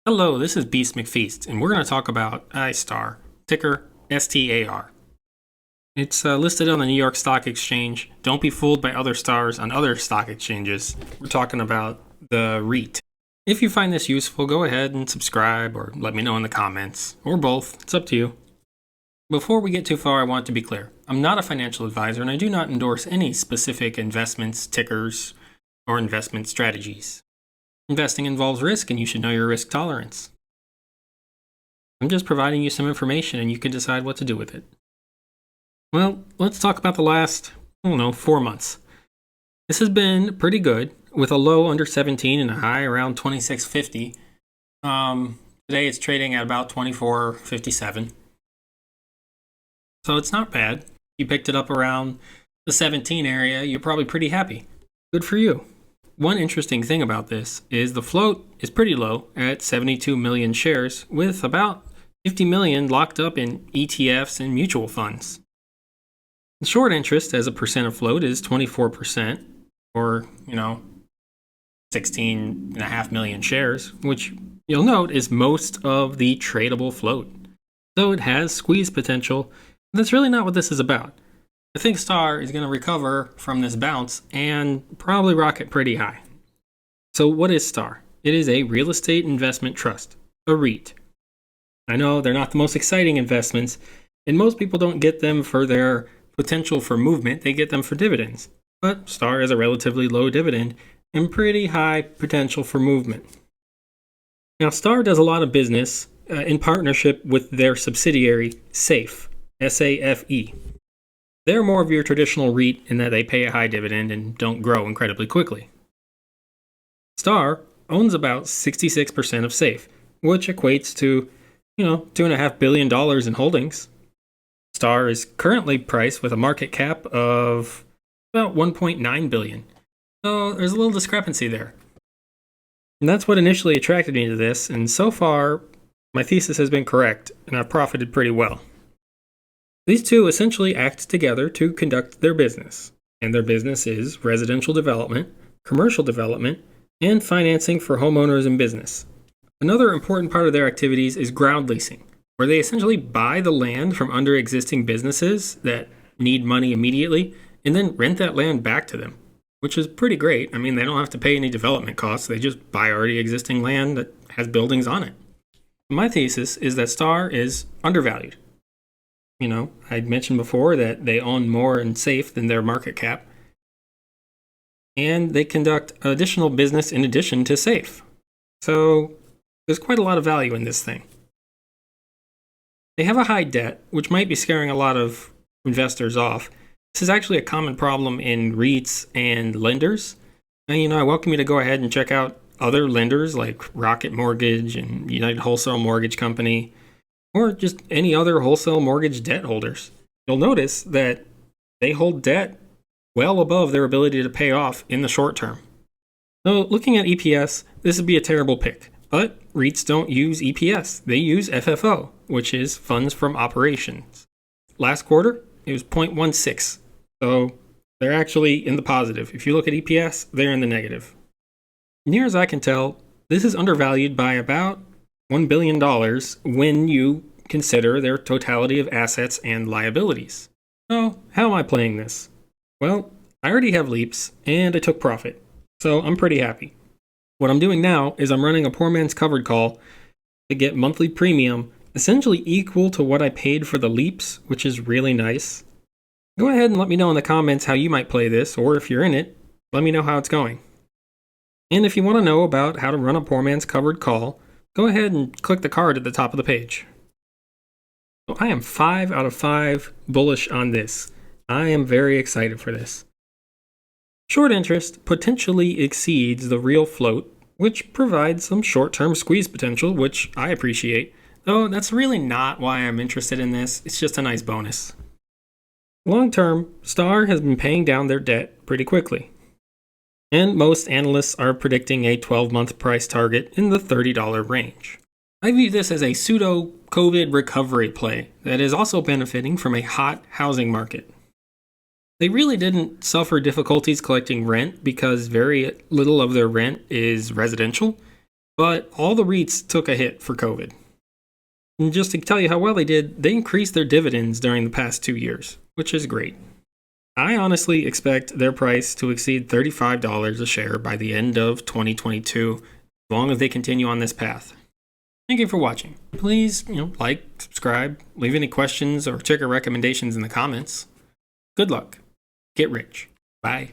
Hello, this is Beast McFeast, and we're going to talk about iSTAR, ticker STAR. It's listed on the New York Stock Exchange. Don't be fooled by other stars on other stock exchanges. We're talking about the REIT. If you find this useful, go ahead and subscribe or let me know in the comments, or both. It's up to you. Before we get too far, I want to be clear. I'm not a financial advisor, and I do not endorse any specific investments, tickers, or investment strategies. Investing involves risk, and you should know your risk tolerance. I'm just providing you some information, and you can decide what to do with it. Well, let's talk about the last, 4 months. This has been pretty good, with a low under 17 and a high around 26.50. Today it's trading at about 24.57. So it's not bad. You picked it up around the 17 area, you're probably pretty happy. Good for you. One interesting thing about this is the float is pretty low at 72 million shares, with about 50 million locked up in ETFs and mutual funds. The short interest as a percent of float is 24%, or, 16.5 million shares, which you'll note is most of the tradable float. So it has squeeze potential. That's really not what this is about. I think STAR is going to recover from this bounce and probably rocket pretty high. So what is STAR? It is a real estate investment trust, a REIT. I know they're not the most exciting investments, and most people don't get them for their potential for movement, they get them for dividends. But STAR is a relatively low dividend and pretty high potential for movement. Now, STAR does a lot of business in partnership with their subsidiary, SAFE, S-A-F-E. They're more of your traditional REIT in that they pay a high dividend and don't grow incredibly quickly. STAR owns about 66% of SAFE, which equates to, $2.5 billion in holdings. STAR is currently priced with a market cap of about $1.9 billion. So there's a little discrepancy there. And that's what initially attracted me to this, and so far, my thesis has been correct, and I've profited pretty well. These two essentially act together to conduct their business, and their business is residential development, commercial development, and financing for homeowners and business. Another important part of their activities is ground leasing, where they essentially buy the land from under existing businesses that need money immediately and then rent that land back to them, which is pretty great. I mean, they don't have to pay any development costs. They just buy already existing land that has buildings on it. My thesis is that STAR is undervalued. I'd mentioned before that they own more in SAFE than their market cap. And they conduct additional business in addition to SAFE. So there's quite a lot of value in this thing. They have a high debt, which might be scaring a lot of investors off. This is actually a common problem in REITs and lenders. And, I welcome you to go ahead and check out other lenders like Rocket Mortgage and United Wholesale Mortgage Company, or just any other wholesale mortgage debt holders. You'll notice that they hold debt well above their ability to pay off in the short term. So looking at EPS, this would be a terrible pick. But REITs don't use EPS. They use FFO, which is funds from operations. Last quarter, it was 0.16. So they're actually in the positive. If you look at EPS, they're in the negative. Near as I can tell, this is undervalued by about $1 billion when you consider their totality of assets and liabilities. So, how am I playing this? Well, I already have leaps, and I took profit, so I'm pretty happy. What I'm doing now is I'm running a poor man's covered call to get monthly premium essentially equal to what I paid for the leaps, which is really nice. Go ahead and let me know in the comments how you might play this, or if you're in it, let me know how it's going. And if you want to know about how to run a poor man's covered call, go ahead and click the card at the top of the page. So I am 5 out of 5 bullish on this. I am very excited for this. Short interest potentially exceeds the real float, which provides some short-term squeeze potential, which I appreciate. Though that's really not why I'm interested in this. It's just a nice bonus. Long-term, STAR has been paying down their debt pretty quickly. And most analysts are predicting a 12-month price target in the $30 range. I view this as a pseudo-COVID recovery play that is also benefiting from a hot housing market. They really didn't suffer difficulties collecting rent because very little of their rent is residential, But all the REITs took a hit for COVID. And just to tell you how well they did, they increased their dividends during the past 2 years, which is great. I honestly expect their price to exceed $35 a share by the end of 2022, as long as they continue on this path. Thank you for watching. Please, like, subscribe, leave any questions or trigger recommendations in the comments. Good luck. Get rich. Bye.